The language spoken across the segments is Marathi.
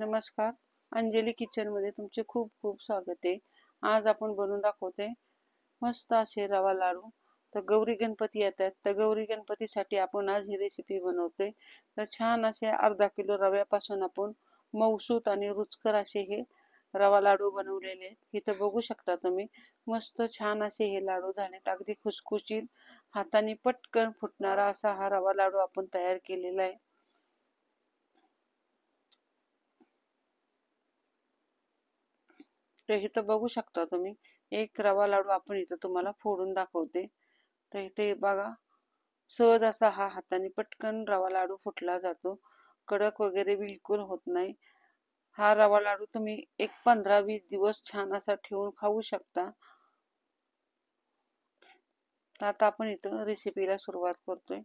नमस्कार. अंजली किचन मध्ये तुमचे खूप खूप स्वागत आहे. आज आपण बनवून दाखवते मस्त असे रवा लाडू. तर गौरी गणपती येतात, तर गौरी गणपतीसाठी आपण आज ही रेसिपी बनवतोय. तर छान असे अर्धा किलो रव्यापासून आपण मऊसूत आणि रुचकर असे हे रवा लाडू बनवलेले आहेत. इथं बघू शकता तुम्ही, मस्त छान असे हे लाडू झालेत, अगदी खुसखुशीत, हाताने पटकन फुटणारा असा हा रवा लाडू आपण तयार केलेला आहे. तर इथं बघू शकता तुम्ही, एक रवा लाडू आपण इथं तुम्हाला फोडून दाखवते. तर इथे बघा, सहज असा हा हाताने पटकन रवा लाडू फुटला जातो, कडक वगैरे बिलकुल होत नाही. हा रवा लाडू तुम्ही एक 15-20 दिवस छान असा ठेवून खाऊ शकता. तर आता आपण इथं रेसिपीला सुरुवात करतोय.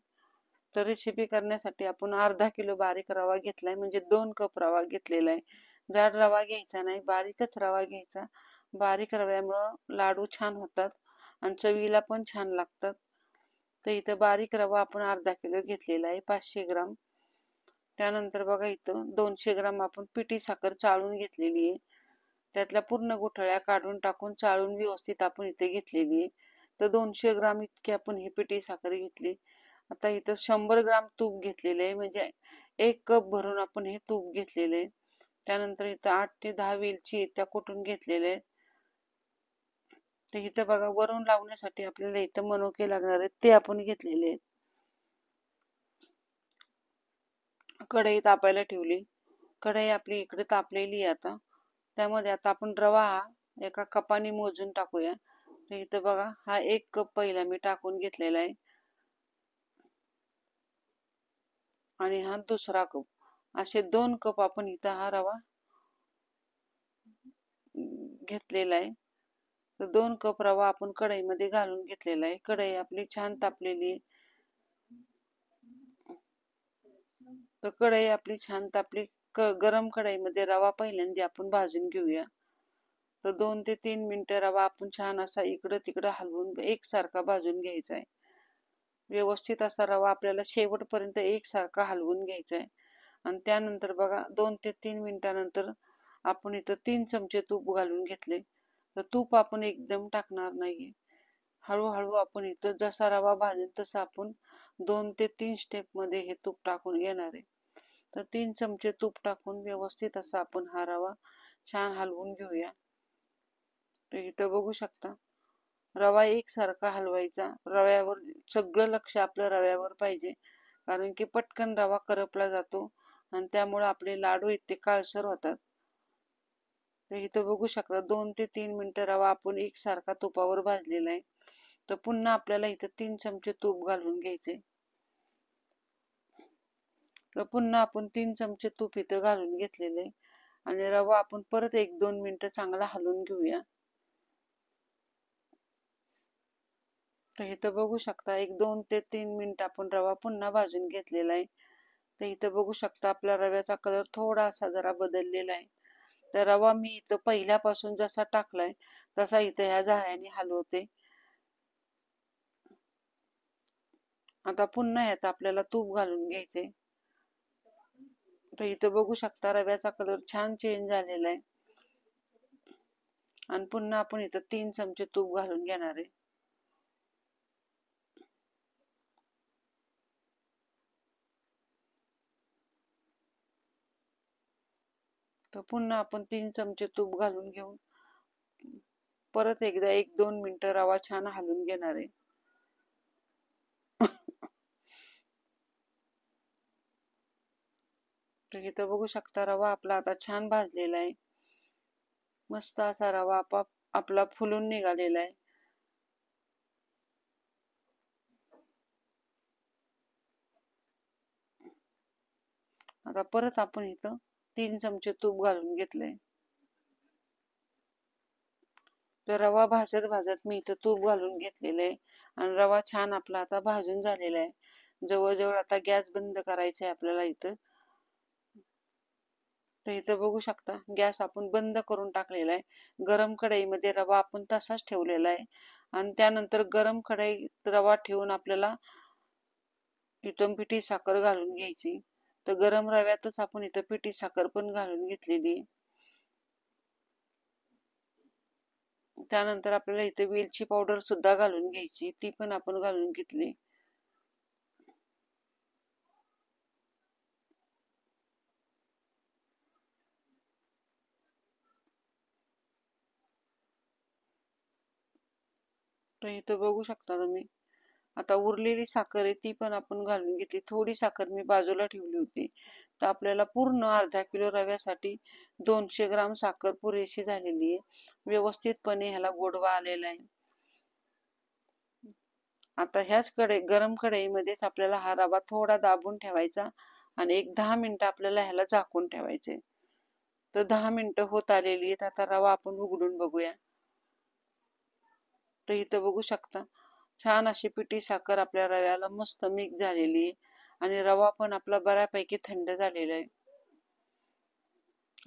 तर रेसिपी करण्यासाठी आपण अर्धा किलो बारीक रवा घेतलाय, म्हणजे 2 कप रवा घेतलेला आहे. जाड रवा घ्यायचा नाही, बारीकच रवा घ्यायचा. बारीक रव्यामुळं लाडू छान होतात आणि चवीला पण छान लागतात. तर इथं बारीक रवा आपण अर्धा किलो घेतलेला आहे, 500 ग्राम. त्यानंतर बघा, इथं 200 ग्राम आपण पिठी साखर चाळून घेतलेली आहे. त्यातल्या पूर्ण गुठळ्या काढून टाकून चाळून व्यवस्थित आपण इथे घेतलेली आहे. तर 200 ग्राम इतकी आपण ही पिठी साखर घेतली. आता इथं 100 ग्राम तूप घेतलेले आहे, म्हणजे 1 कप भरून आपण हे तूप घेतलेले आहे. त्यानंतर इथं 8 ते 10 वेलची त्या कुटून घेतलेल्या आहेत. तर इथं बघा, वरून लावण्यासाठी आपल्याला इथं मनुके लागणार आहेत, ते आपण घेतलेले आहेत. कढई तापायला ठेवली. कढई आपली इकडे तापलेली आहे. आता त्यामध्ये आता आपण रवा एका कपाने मोजून टाकूया. तर इथं बघा, हा 1 कप पहिला मी टाकून घेतलेला आहे आणि हा दुसरा कप, असे 2 कप आपण इथं हा रवा घेतलेला आहे. तर 2 कप रवा आपण कढईमध्ये घालून घेतलेला आहे. कढई आपली छान तापलेली आहे. तर कढई आपली छान तापली. गरम कढईमध्ये रवा पहिल्यांदा आपण भाजून घेऊया. तर 2 ते 3 मिनिटं रवा आपण छान असा इकडं तिकडं हलवून एकसारखा भाजून घ्यायचा आहे. व्यवस्थित असा रवा आपल्याला शेवटपर्यंत एकसारखा हलवून घ्यायचा आहे. आणि त्यानंतर बघा, 2 ते 3 मिनिटानंतर आपण इथं 3 चमचे तूप घालून घेतले. तर तूप आपण एकदम टाकणार नाहीये, हळूहळू आपण इथं जसा रवा भाजेल तसं आपण 2 ते 3 स्टेप मध्ये हे तूप टाकून घेणार आहे. तर 3 चमचे तूप टाकून व्यवस्थित असा आपण हा रवा छान हलवून घेऊया. तर इथं बघू शकता, रवा एकसारखा हलवायचा. रव्यावर सगळं लक्ष आपलं रव्यावर पाहिजे, कारण की पटकन रवा करपला जातो आणि त्यामुळे आपले लाडू इतके काळसर होतात. तर इथं बघू शकता, 2 ते 3 मिनिटं रवा आपण एकसारखा तुपावर भाजलेला आहे. तर पुन्हा आपल्याला इथं 3 चमचे तूप घालून घ्यायचे. तर पुन्हा आपण 3 चमचे तूप इथं घालून घेतलेले आणि रवा आपण परत 1-2 मिनिटं चांगला हलवून घेऊया. तर इथं बघू शकता, 1-2 ते 3 मिनिट आपण रवा पुन्हा भाजून घेतलेला आहे. तर इथं बघू शकता, आपला रव्याचा कलर थोडासा जरा बदललेला आहे. तर रवा मी इथं पहिल्यापासून जसा टाकलाय तसा इथं ह्या झाऱ्याने हलवते. आता पुन्हा ह्यात आपल्याला तूप घालून घ्यायचे. तर इथं बघू शकता, रव्याचा कलर छान चेंज झालेला आहे आणि पुन्हा आपण इथं 3 चमचे तूप घालून घेणार आहे. तर पुन्हा आपण 3 चमचे तूप घालून घेऊन परत एकदा 1-2 मिनिटं रवा छान हलवून घेणार आहे. तर इथं बघू शकता, रवा आपला आता छान भाजलेला आहे. मस्त असा रवा आपला फुलून निघालेला आहे. आता परत आपण इथं 3 चमचे तूप घालून घेतलंय. तर रवा भाजत भाजत मी इथं तूप घालून घेतलेलं आहे आणि रवा छान आपला आता भाजून झालेला आहे. जवळजवळ आता गॅस बंद करायचा आहे आपल्याला इथं. तर इथं बघू शकता, गॅस आपण बंद करून टाकलेला आहे. गरम कढईमध्ये रवा आपण तसाच ठेवलेला आहे आणि त्यानंतर गरम कढईत रवा ठेवून आपल्याला इथून पिठी साखर घालून घ्यायची. तर गरम रव्यातच आपण इथं पिठी साखर पण घालून घेतलेली आहे. त्यानंतर आपल्याला इथे वेलची पावडर सुद्धा घालून घ्यायची, ती पण आपण घालून घेतली. तर इथं बघू शकता तुम्ही. आता उरलेली साखर आहे ती पण आपण घालून घेतली. थोडी साखर मी बाजूला ठेवली होती. तर आपल्याला पूर्ण अर्धा किलो रव्यासाठी 200 ग्राम साखर पुरेशी झालेली आहे. व्यवस्थितपणे ह्याला गोडवा आलेला आहे. आता ह्याच गरम कढईमध्येच आपल्याला हा रवा थोडा दाबून ठेवायचा आणि एक 10 मिनिटं आपल्याला ह्याला झाकून ठेवायचे. तर 10 मिनिटं होत आलेली आहेत. आता रवा आपण उघडून बघूया. तर इथं बघू शकता छान अशी पिठी साखर आपल्या रव्याला मस्त मिक्स झालेली आहे आणि रवा पण आपला बऱ्यापैकी थंड झालेला आहे.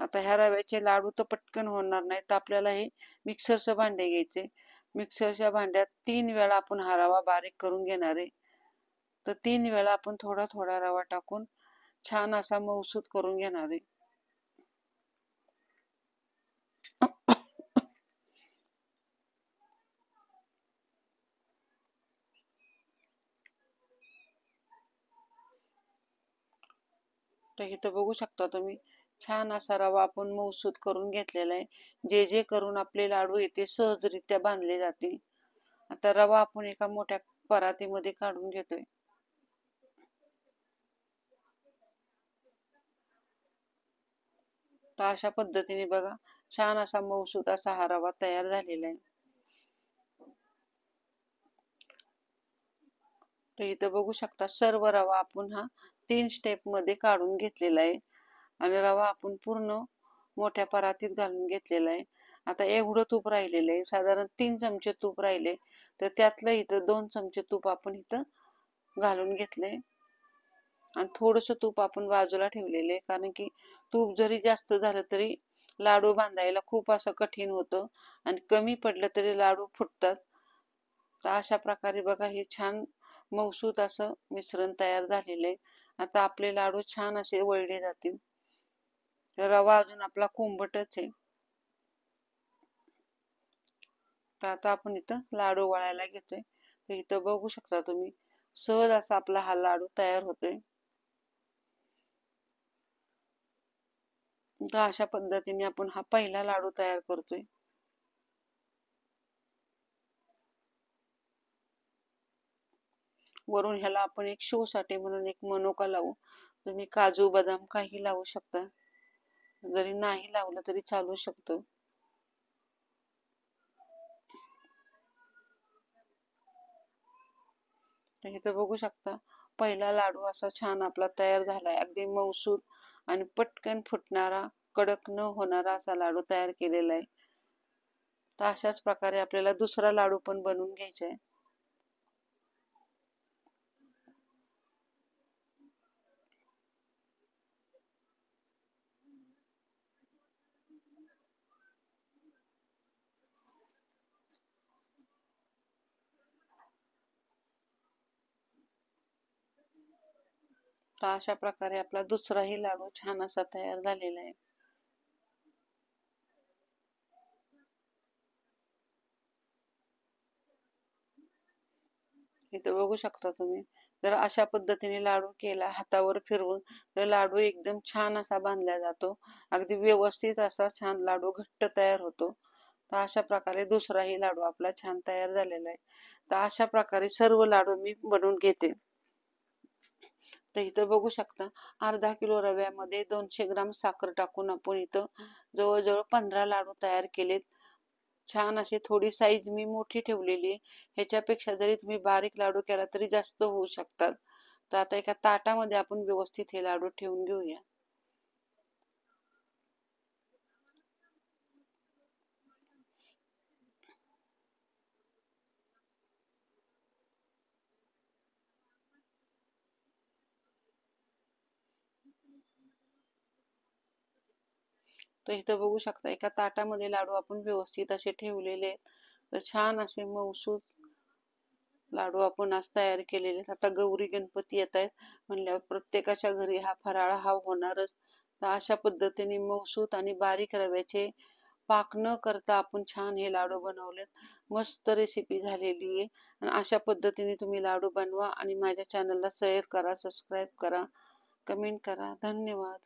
आता ह्या रव्याचे लाडू तर पटकन होणार नाही, तर आपल्याला हे मिक्सरचं भांडे घ्यायचे. मिक्सरच्या भांड्यात 3 वेळा आपण हा रवा बारीक करून घेणार आहे. तर 3 वेळा आपण थोडा थोडा रवा टाकून छान असा मऊसूत करून घेणार आहे. तर इथं बघू शकता तुम्ही छान असा रवा आपण मऊसूत करून घेतलेला आहे. जे जे करून आपले लाडू येते सहजरित्या बांधले जातील. आता रवा आपण एका मोठ्या परातीमध्ये काढून घेतोय. तर अशा पद्धतीने बघा छान असा मऊसूत असा हा रवा तयार झालेला आहे. तर इथं बघू शकता सर्व रवा आपण हा 3 स्टेप मध्ये काढून घेतलेला आहे आणि रवा आपण पूर्ण मोठ्या परातीत घालून घेतलेला आहे. आता एवढं तूप राहिलेलं आहे, साधारण 3 चमचे तूप राहिले, तर त्यातलं इथं 2 चमचे तूप आपण इथं घालून घेतले आणि थोडंसं तूप आपण बाजूला ठेवलेले, कारण की तूप जरी जास्त झालं तरी लाडू बांधायला खूप असं कठीण होतं आणि कमी पडलं तरी लाडू फुटतात. तर अशा प्रकारे बघा हे छान मऊसूत असं मिश्रण तयार झालेलं आहे. आता आपले लाडू छान असे वळले जातील. रवा अजून आपला कोंबटच आहे. तर आता आपण इथं लाडू वळायला घेतोय. तर इथं बघू शकता तुम्ही सहज असा आपला हा लाडू तयार होतोय. तर अशा पद्धतीने आपण हा पहिला लाडू तयार करतोय. वरून ह्याला आपण एक शो साठी म्हणून एक मनुका लावू. तुम्ही काजू बदाम काही लावू शकता, जरी नाही लावलं तरी चालू शकतं. तर इथं बघू शकता पहिला लाडू असा छान आपला तयार झालाय, अगदी मऊसूत आणि पटकन फुटणारा, कडक न होणारा असा लाडू तयार केलेला आहे. तर अशाच प्रकारे आपल्याला दुसरा लाडू पण बनवून घ्यायचा आहे. तर अशा प्रकारे आपला दुसराही लाडू छान असा तयार झालेला आहे. इथं बघू शकता तुम्ही, जर अशा पद्धतीने लाडू केला हातावर फिरवून तर लाडू एकदम छान असा बांधला जातो. अगदी व्यवस्थित असा छान लाडू घट्ट तयार होतो. तर अशा प्रकारे दुसराही लाडू आपला छान तयार झालेला आहे. तर अशा प्रकारे सर्व लाडू मी बनवून घेते. तर इथं बघू शकता अर्धा किलो रव्यामध्ये 200 ग्राम साखर टाकून आपण इथं जवळजवळ 15 लाडू तयार केलेत. छान अशी थोडी साईज मी मोठी ठेवलेली आहे. ह्याच्यापेक्षा जरी तुम्ही बारीक लाडू केला तरी जास्त होऊ शकतात. तर आता एका ताटामध्ये आपण व्यवस्थित हे लाडू ठेवून घेऊया. तर इथं बघू शकता एका ताटामध्ये लाडू आपण व्यवस्थित असे ठेवलेले आहेत. तर छान असे मऊसूत लाडू आपण आज तयार केलेले आहेत. आता गौरी गणपती येत आहेत म्हणल्यावर प्रत्येकाच्या घरी हा फराळ हा होणारच. तर अशा पद्धतीने मऊसूत आणि बारीक रव्याचे पाक न करता आपण छान हे लाडू बनवलेत. मस्त रेसिपी झालेली आहे. आणि अशा पद्धतीने तुम्ही लाडू बनवा आणि माझ्या चॅनलला शेअर करा, सबस्क्राईब करा, कमेंट करा. धन्यवाद.